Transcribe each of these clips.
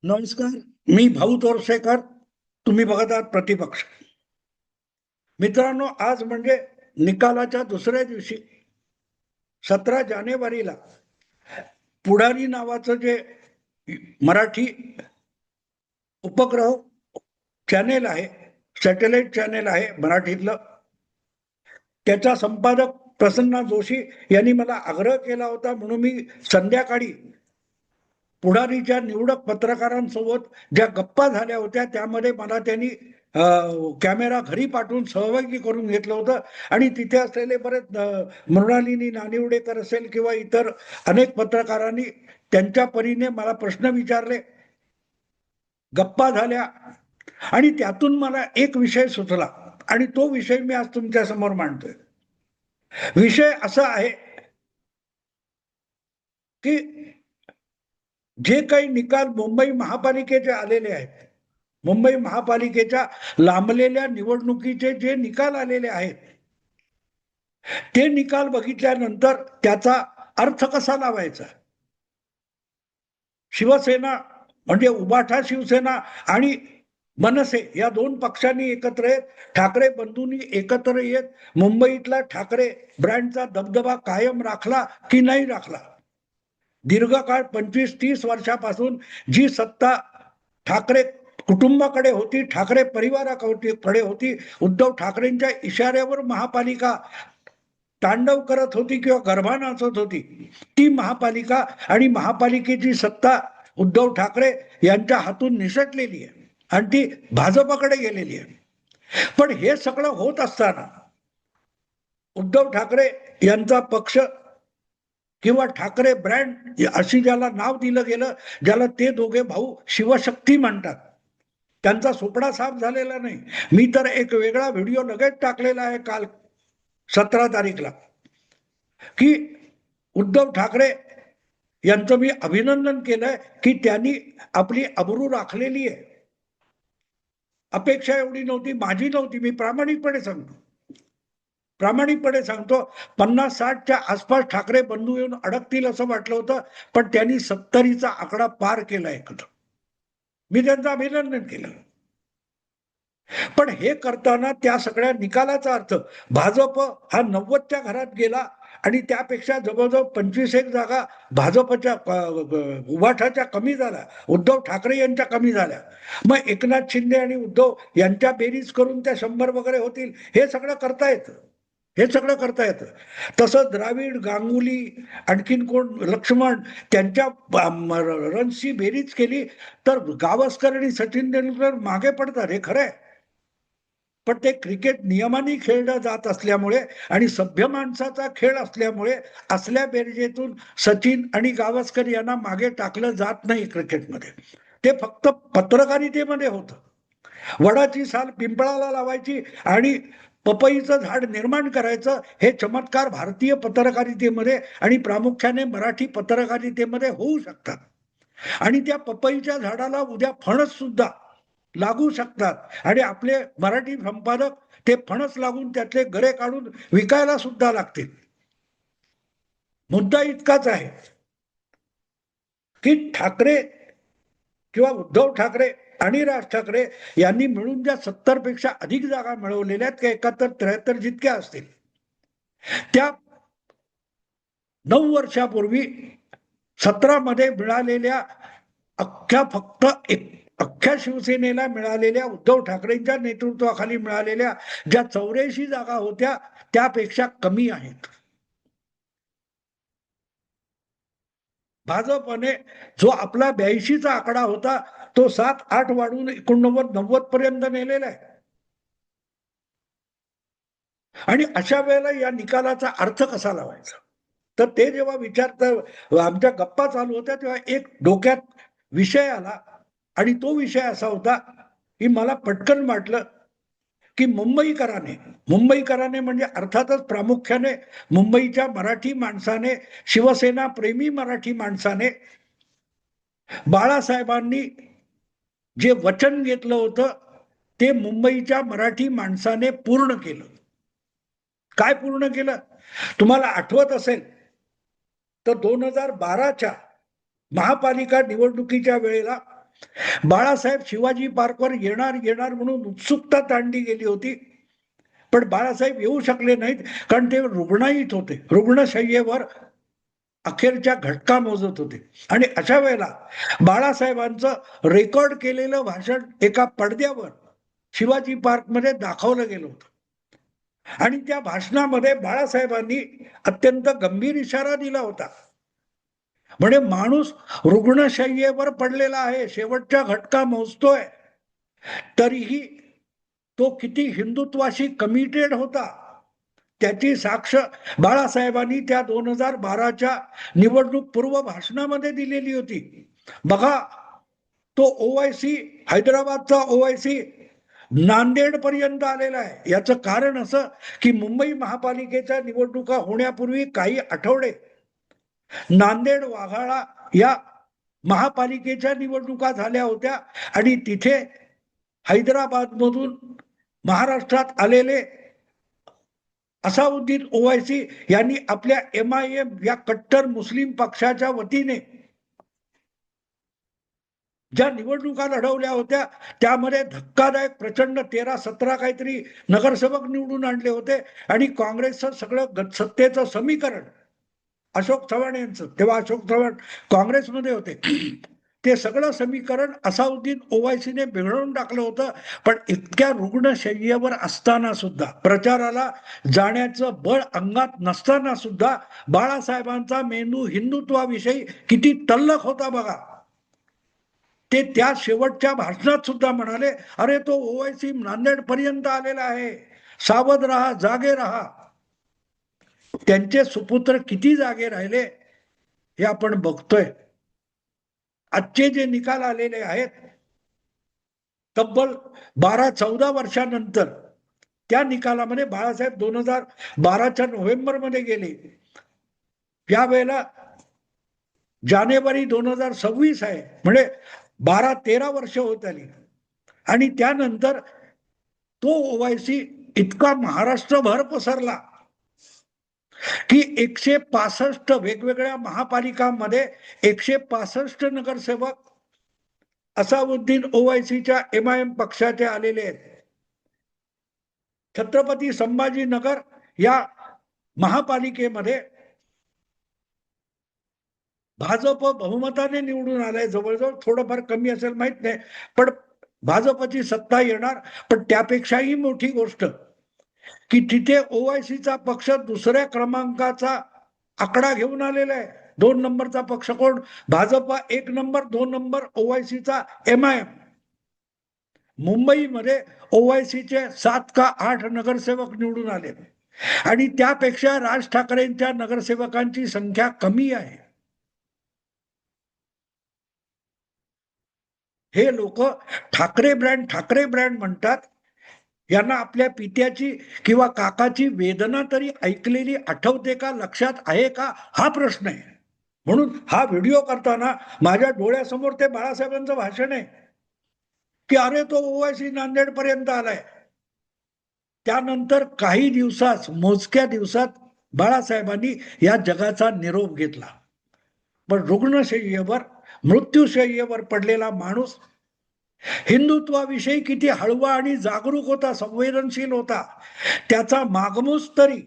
नमस्कार. मी भाऊ तोरसेकर. तुम्ही बघत आहात प्रतिपक्ष. मित्रांनो, आज म्हणजे निकालाच्या दुसऱ्या दिवशी 17 जानेवारीला पुढारी नावाचं जे मराठी उपग्रह चॅनेल आहे, सॅटेलाइट चॅनेल आहे मराठीतलं, त्याचा संपादक प्रसन्ना जोशी यांनी मला आग्रह केला होता, म्हणून मी संध्याकाळी पुढारीच्या निवडक पत्रकारांसोबत ज्या गप्पा झाल्या होत्या त्यामध्ये मला त्यांनी कॅमेरा घरी पाठवून सहभागी करून घेतलं होतं. आणि तिथे असलेले बरेच मृणालिनी नानिवडेकर असेल किंवा इतर अनेक पत्रकारांनी त्यांच्या परीने मला प्रश्न विचारले, गप्पा झाल्या, आणि त्यातून मला एक विषय सुचला आणि तो विषय मी आज तुमच्या समोर मांडतोय. विषय असा आहे की जे काही निकाल मुंबई महापालिकेचे आलेले आहेत, मुंबई महापालिकेच्या लांबलेल्या निवडणुकीचे जे निकाल आलेले आहेत, ते निकाल बघितल्यानंतर त्याचा अर्थ कसा लावायचा. शिवसेना म्हणजे उबाठा शिवसेना आणि मनसे या दोन पक्षांनी एकत्र येत, ठाकरे बंधूंनी एकत्र येत मुंबईतला ठाकरे ब्रँडचा दबदबा कायम राखला की नाही राखला. दीर्घकाळ 25-30 वर्षापासून जी सत्ता ठाकरे कुटुंबाकडे होती, ठाकरे परिवाराकडे होती, उद्धव ठाकरेंच्या इशाऱ्यावर महापालिका तांडव करत होती किंवा गर्भा नाचत होती, ती महापालिका आणि महापालिकेची सत्ता उद्धव ठाकरे यांच्या हातून निसटलेली आहे आणि ती भाजपकडे गेलेली आहे. पण हे सगळं होत असताना उद्धव ठाकरे यांचा पक्ष किंवा ठाकरे ब्रँड अशी ज्याला नाव दिलं गेलं, ज्याला ते दोघे भाऊ शिवशक्ती म्हणतात, त्यांचा सुपडा साफ झालेला नाही. मी तर एक वेगळा व्हिडिओ लगेच टाकलेला आहे काल 17 तारीखला, की उद्धव ठाकरे यांचं मी अभिनंदन केलंय की त्यांनी आपली अब्रू राखलेली आहे. अपेक्षा एवढी नव्हती, माझी नव्हती, मी प्रामाणिकपणे सांगतो 50-60च्या आसपास ठाकरे बंधू येऊन अडकतील असं वाटलं होतं, पण त्यांनी 70चा आकडा पार केला एकत्र. मी त्यांचं अभिनंदन केलं. पण हे करताना त्या सगळ्या निकालाचा अर्थ, भाजप हा 90च्या घरात गेला आणि त्यापेक्षा जवळजवळ 25 जागा भाजपच्या उभाठाच्या कमी झाल्या, उद्धव ठाकरे यांच्या कमी झाल्या. मग एकनाथ शिंदे आणि उद्धव यांच्या बेरीज करून त्या 100 वगैरे होतील, हे सगळं करता येतं. तसं द्राविड, गांगुली, आणखीन कोण, लक्ष्मण, त्यांच्या रन्सची बेरीज केली तर गावस्कर आणि सचिन तेंडुलकर मागे पडतात, हे खरं आहे. पण ते क्रिकेट नियमाने खेळलं जात असल्यामुळे आणि सभ्य माणसाचा खेळ असल्यामुळे असल्या बेरजेतून सचिन आणि गावस्कर यांना मागे टाकलं जात नाही क्रिकेटमध्ये. ते फक्त पत्रकारितेमध्ये होतं. वडाची साल पिंपळाला लावायची आणि पपईचं झाड निर्माण करायचं, हे चमत्कार भारतीय पत्रकारितेमध्ये आणि प्रामुख्याने मराठी पत्रकारितेमध्ये होऊ शकतात. आणि त्या पपईच्या झाडाला उद्या फणस सुद्धा लागू शकतात आणि आपले मराठी संपादक ते फणस लागून त्यातले गरे काढून विकायला सुद्धा लागतील. मुद्दा इतकाच आहे की ठाकरे किंवा उद्धव ठाकरे आणि राज ठाकरे यांनी मिळून ज्या 70 पेक्षा अधिक जागा मिळवलेल्या आहेत, 71-73 जितक्या असतील, त्या 9 वर्षापूर्वी 17 मध्ये मिळालेल्या अख्ख्या शिवसेनेला मिळालेल्या, उद्धव ठाकरेंच्या नेतृत्वाखाली मिळालेल्या ज्या 84 जागा होत्या त्यापेक्षा कमी आहेत. भाजपने जो आपला 82चा आकडा होता तो 7-8 वाढून 89-90 पर्यंत नेलेला आहे. आणि अशा वेळेला या निकालाचा अर्थ कसा लावायचा, तर ते जेव्हा आमच्या गप्पा चालू होत्या तेव्हा एक डोक्यात विषय आला आणि तो विषय असा होता की मला पटकन वाटलं की मुंबईकराने म्हणजे अर्थातच प्रामुख्याने मुंबईच्या मराठी माणसाने, शिवसेना प्रेमी मराठी माणसाने बाळासाहेबांनी जे वचन घेतलं होतं ते मुंबईच्या मराठी माणसाने पूर्ण केलं. काय पूर्ण केलं? तुम्हाला आठवत असेल तर 2012च्या महापालिका निवडणुकीच्या वेळेला बाळासाहेब शिवाजी पार्कवर येणार येणार म्हणून उत्सुकता ताणली गेली होती, पण बाळासाहेब येऊ शकले नाहीत, कारण ते रुग्णाईत होते, रुग्णशय्येवर अखेरच्या घटका मोजत होते. आणि अशा वेळेला बाळासाहेबांचं रेकॉर्ड केलेलं भाषण एका पडद्यावर शिवाजी पार्क मध्ये दाखवलं गेलं होतं. आणि त्या भाषणामध्ये बाळासाहेबांनी अत्यंत गंभीर इशारा दिला होता. म्हणजे माणूस रुग्णशय्येवर पडलेला आहे, शेवटच्या घटका मोजतोय, तरीही तो किती हिंदुत्वाशी कमिटेड होता त्याची साक्ष बाळासाहेबांनी त्या 2012च्या निवडणूक पूर्व भाषणामध्ये दिलेली होती. बघा, तो ओवायसी, हैदराबादचा ओवायसी नांदेड पर्यंत आलेला आहे. याचं कारण असं की मुंबई महापालिकेच्या निवडणुका होण्यापूर्वी काही आठवडे नांदेड वाघाळा या महापालिकेच्या निवडणुका झाल्या होत्या आणि तिथे हैदराबाद मधून महाराष्ट्रात आलेले असाउद्दीन ओवायसी यांनी आपल्या MIM या कट्टर मुस्लिम पक्षाच्या वतीने ज्या निवडणुका लढवल्या होत्या त्यामध्ये धक्कादायक प्रचंड 13-17 काहीतरी नगरसेवक निवडून आणले होते. आणि काँग्रेसचं सगळं सत्तेचं समीकरण अशोक चव्हाण यांचं, तेव्हा अशोक चव्हाण काँग्रेसमध्ये होते, ते सगळं समीकरण असाउद्दीन ओवायसीने बिघडवून टाकलं होतं. पण इतक्या रुग्णशय्येवर असताना सुद्धा, प्रचाराला जाण्याचं बळ अंगात नसताना सुद्धा बाळासाहेबांचा मेंदू हिंदुत्वाविषयी किती तल्लख होता बघा. ते त्या शेवटच्या भाषणात सुद्धा म्हणाले, अरे तो ओवायसी नांदेड पर्यंत आलेला आहे, सावध राहा, जागे राहा. त्यांचे सुपुत्र किती जागे राहिले हे आपण बघतोय. आजचे जे निकाल आलेले आहेत, तब्बल 12-14 वर्षानंतर त्या निकालामध्ये बाळासाहेब 2012च्या नोव्हेंबरमध्ये गेले. त्यावेळेला जानेवारी 2026 आहे, म्हणजे 12-13 वर्ष होत आली. आणि त्यानंतर तो ओवायसी इतका महाराष्ट्रभर पसरला की 165 वेगवेगळ्या महापालिकांमध्ये 165 नगरसेवक असाउद्दीन ओवायसीच्या MIM पक्षाचे आलेले आहेत. छत्रपती संभाजीनगर या महापालिकेमध्ये भाजप बहुमताने निवडून आलाय, जवळजवळ, थोडंफार कमी असेल माहित नाही, पण भाजपची सत्ता येणार. पण त्यापेक्षाही मोठी गोष्ट की तिथे ओवायसीचा पक्ष दुसऱ्या क्रमांकाचा आकडा घेऊन आलेला आहे. 2 नंबरचा पक्ष कोण? भाजप 1 नंबर, 2 नंबर ओवायसीचा MIM. मुंबईमध्ये ओवायसीचे 7 का 8 नगरसेवक निवडून आले आणि त्यापेक्षा राज ठाकरेंच्या नगरसेवकांची संख्या कमी आहे. हे लोक ठाकरे ब्रँड म्हणतात. यांना आपल्या पित्याची किंवा काकाची वेदना तरी ऐकलेली आठवते का, लक्षात आहे का, हा प्रश्न आहे. म्हणून हा व्हिडिओ करताना माझ्या डोळ्यासमोर ते बाळासाहेबांचं भाषण आहे की अरे तो ओवायसी नांदेड पर्यंत आलाय. त्यानंतर काही दिवसात, मोजक्या दिवसात बाळासाहेबांनी या जगाचा निरोप घेतला. पण रुग्णशय्येवर, मृत्यूशय्येवर पडलेला माणूस हिंदुत्वाविषयी किती हळवा आणि जागरूक होता, संवेदनशील होता, त्याचा मागमूस तरी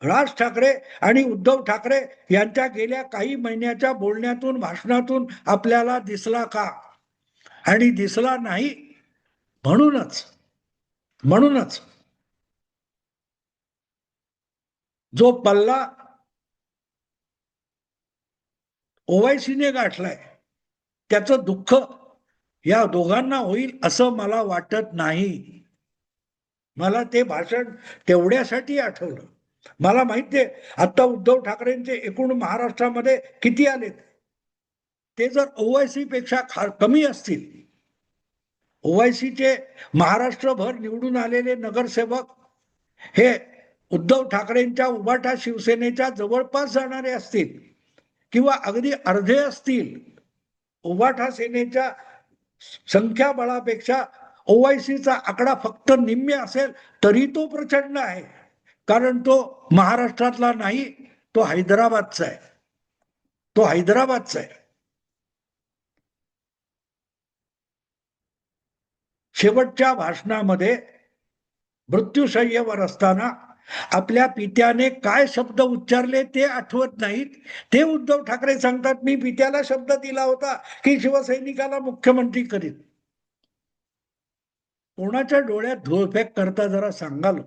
राज ठाकरे आणि उद्धव ठाकरे यांच्या गेल्या काही महिन्याच्या बोलण्यातून, भाषणातून आपल्याला दिसला का? आणि दिसला नाही. म्हणूनच जो पल्ला ओवायसीने गाठलाय त्याचं दुःख या दोघांना होईल असं मला वाटत नाही. मला ते भाषण तेवढ्यासाठी आठवलं. मला माहितीये आता उद्धव ठाकरेंचे एकूण महाराष्ट्रामध्ये किती आलेत, ते जर ओवायसी पेक्षा कमी असतील. ओवायसीचे महाराष्ट्रभर निवडून आलेले नगरसेवक हे उद्धव ठाकरेंच्या उभाटा शिवसेनेच्या जवळपास जाणारे असतील किंवा अगदी अर्धे असतील. उभाटा सेनेच्या संख्याबळापेक्षा ओवायसीचा आकडा फक्त निम्मे असेल तरी तो प्रचंड आहे, कारण तो महाराष्ट्रातला नाही, तो हैदराबादचा आहे. शेवटच्या भाषणामध्ये मृत्यूशय्येवर असताना आपल्या पित्याने काय शब्द उच्चारले ते आठवत नाहीत. ते उद्धव ठाकरे सांगतात मी पित्याला शब्द दिला होता की शिवसैनिकाला मुख्यमंत्री करीत. कोणाच्या डोळ्यात धूळफेक करता जरा सांगाल?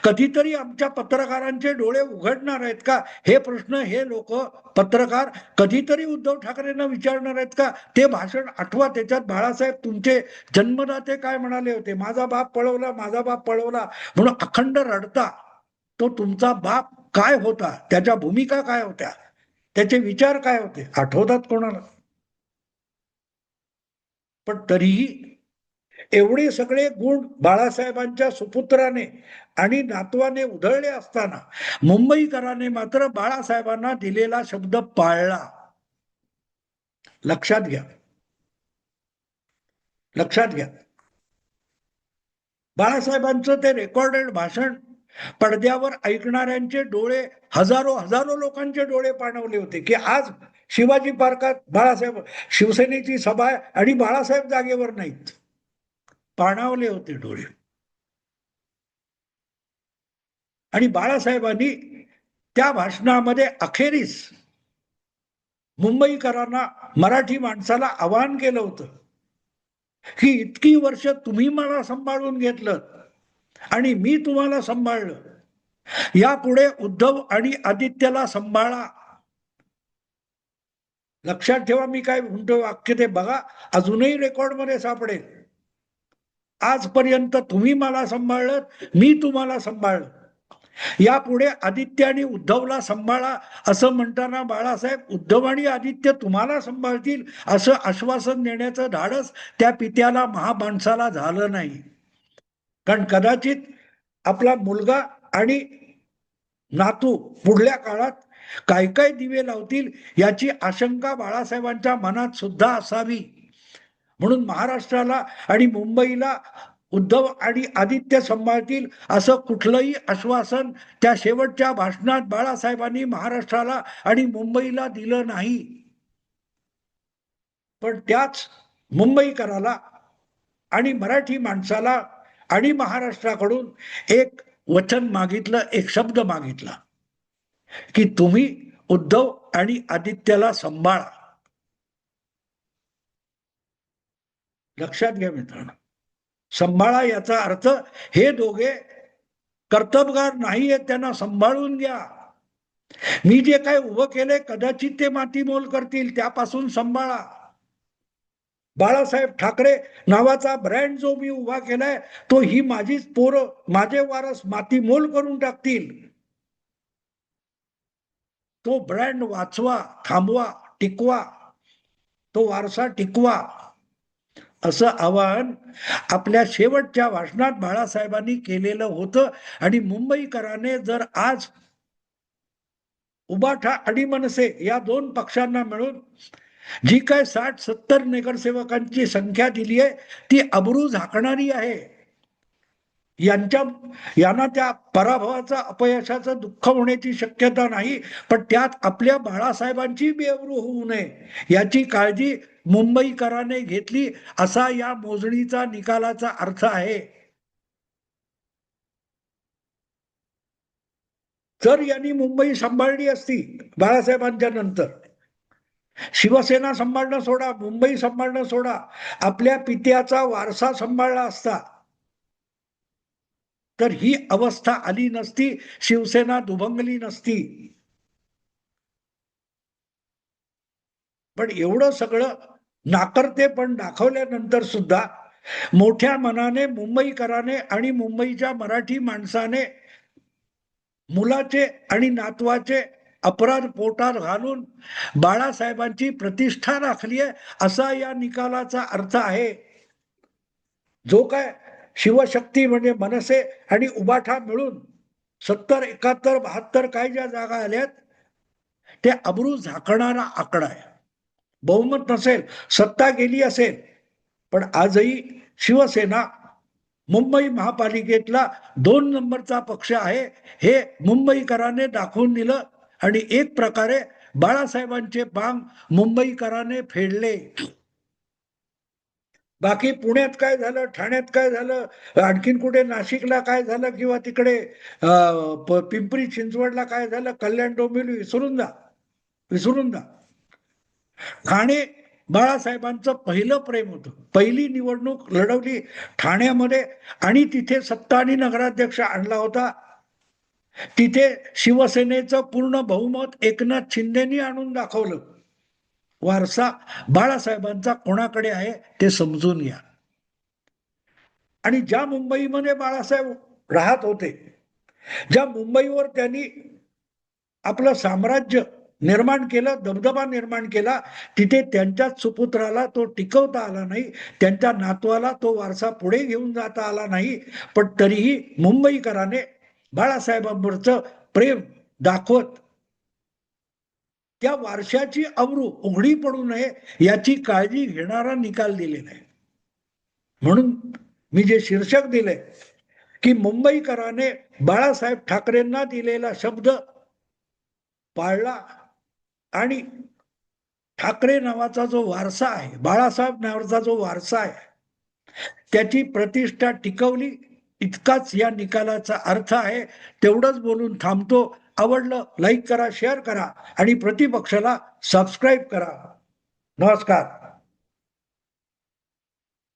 कधीतरी आमच्या पत्रकारांचे डोळे उघडणार आहेत का हे प्रश्न हे लोक पत्रकार कधीतरी उद्धव ठाकरेंना विचारणार आहेत का? ते भाषण आठवा, त्याच्यात बाळासाहेब तुमचे जन्मदाते काय म्हणाले होते, माझा बाप पळवला, माझा बाप पळवला म्हणून अखंड रडता. तो तुमचा बाप काय होता, त्याच्या भूमिका काय होत्या, त्याचे विचार काय होते, आठवतात कोणाला? पण तरीही एवढे सगळे गुण बाळासाहेबांच्या सुपुत्राने आणि नातवाने उधळले असताना मुंबईकरांनी मात्र बाळासाहेबांना दिलेला शब्द पाळला. लक्षात घ्या, लक्षात घ्या. बाळासाहेबांचं ते रेकॉर्डेड भाषण पडद्यावर ऐकणाऱ्यांचे डोळे, हजारो हजारो लोकांचे डोळे पाणवले होते की आज शिवाजी पार्कात बाळासाहेब, शिवसेनेची सभा आहे आणि बाळासाहेब जागेवर नाहीत. पाणावले होते डोळे. आणि बाळासाहेबांनी त्या भाषणामध्ये अखेरीस मुंबईकरांना, मराठी माणसाला आवाहन केलं होतं की इतकी वर्ष तुम्ही मला सांभाळून घेतलं आणि मी तुम्हाला सांभाळलं, यापुढे उद्धव आणि आदित्यला सांभाळा. लक्षात ठेवा मी काय म्हणतो वाक्य ते बघा, अजूनही रेकॉर्डमध्ये सापडेल. आजपर्यंत तुम्ही मला सांभाळलं, मी तुम्हाला सांभाळलं, यापुढे आदित्य आणि उद्धवला सांभाळा असं म्हणताना बाळासाहेब उद्धव आणि आदित्य तुम्हाला सांभाळतील असं आश्वासन देण्याचं धाडस त्या पित्याला, महामाणसाला झालं नाही. कारण कदाचित आपला मुलगा आणि नातू पुढल्या काळात काय काय दिवे लावतील याची आशंका बाळासाहेबांच्या मनात सुद्धा असावी. म्हणून महाराष्ट्राला आणि मुंबईला उद्धव आणि आदित्य सांभाळतील असं कुठलंही आश्वासन त्या शेवटच्या भाषणात बाळासाहेबांनी महाराष्ट्राला आणि मुंबईला दिलं नाही. पण त्याच मुंबईकराला आणि मराठी माणसाला आणि महाराष्ट्राकडून एक वचन मागितलं, एक शब्द मागितला की तुम्ही उद्धव आणि आदित्यला सांभाळा. लक्षात घ्या मित्रांनो, सांभाळा याचा अर्थ हे दोघे कर्तबगार नाहीये, त्यांना सांभाळून घ्या. मी जे काय उभं केलंय कदाचित ते मातीमोल करतील, त्यापासून सांभाळा. बाळासाहेब ठाकरे नावाचा ब्रँड जो मी उभा केलाय तो ही माझीच पोरं, माझे वारस मातीमोल करून टाकतील. तो ब्रँड वाचवा, थांबवा, टिकवा, तो वारसा टिकवा, असं आवाहन आपल्या शेवटच्या भाषणात बाळासाहेबांनी केलेलं होतं. आणि मुंबईकरांनी जर आज उबाठा आणि मनसे या दोन पक्षांना मिळून जी काय 60-70 नगरसेवकांची संख्या दिली आहे ती अब्रू झाकणारी आहे. यांना त्या पराभवाचा, अपयशाचं दुःख होण्याची शक्यता नाही, पण त्यात आपल्या बाळासाहेबांची बेअब्रू होऊ नये याची काळजी मुंबईकरांनी घेतली असा या मोजणीचा निकालाचा अर्थ आहे. जर यांनी मुंबई सांभाळली असती बाळासाहेबांच्या नंतर, शिवसेना सांभाळणं सोडा, मुंबई सांभाळणं सोडा, आपल्या पित्याचा वारसा सांभाळला असता तर ही अवस्था आली नसती, शिवसेना दुभंगली नसती. पण एवढं सगळं नाकर्तेपण दाखवल्यानंतर सुद्धा मोठ्या मनाने मुंबईकराने आणि मुंबईच्या मराठी माणसाने मुलाचे आणि नातवाचे अपराध पोटात घालून बाळासाहेबांची प्रतिष्ठा राखली आहे असा या निकालाचा अर्थ आहे. जो काय शिवशक्ती म्हणजे मनसे आणि उबाठा मिळून 70, 71, 72 काय ज्या जागा आल्यात ते अब्रू झाकणारा आकडा आहे. बहुमत नसेल, सत्ता गेली असेल, पण आजही शिवसेना मुंबई महापालिकेतला 2 नंबरचा पक्ष आहे हे मुंबईकरांनी दाखवून दिलं. आणि एक प्रकारे बाळासाहेबांचे बांग मुंबईकरांनी फेडले. बाकी पुण्यात काय झालं, ठाण्यात काय झालं, आणखीन कुठे नाशिकला काय झालं, किंवा तिकडे पिंपरी चिंचवडला काय झालं, कल्याण डोंबिवली विसरून जा, विसरून जा. ठाणे बाळासाहेबांचं पहिलं प्रेम होतं. पहिली निवडणूक लढवली ठाण्यामध्ये आणि तिथे सत्ता आणि नगराध्यक्ष आणला होता. तिथे शिवसेनेचं पूर्ण बहुमत एकनाथ शिंदेनी आणून दाखवलं. वारसा बाळासाहेबांचा कोणाकडे आहे ते समजून घ्या. आणि ज्या मुंबईमध्ये बाळासाहेब राहत होते, ज्या मुंबईवर त्यांनी आपलं साम्राज्य निर्माण केलं, दबदबा निर्माण केला, तिथे त्यांच्याच सुपुत्राला तो टिकवता आला नाही, त्यांच्या नातवाला तो वारसा पुढे घेऊन जाता आला नाही. पण तरीही मुंबईकराने बाळासाहेबांवरचं प्रेम दाखवत त्या वारशाची अब्रू उघडी पडू नये याची काळजी घेणारा निकाल दिले नाही. म्हणून मी जे शीर्षक दिले की मुंबईकराने बाळासाहेब ठाकरेंना दिलेला शब्द पाळला आणि ठाकरे नावाचा जो वारसा आहे, बाळासाहेब नावाचा जो वारसा आहे, त्याची प्रतिष्ठा टिकवली, इतकाच या निकालाचा अर्थ आहे. तेवढंच बोलून थांबतो. आवडलं लाईक करा, शेअर करा आणि प्रतिपक्षाला सबस्क्राईब करा. नमस्कार.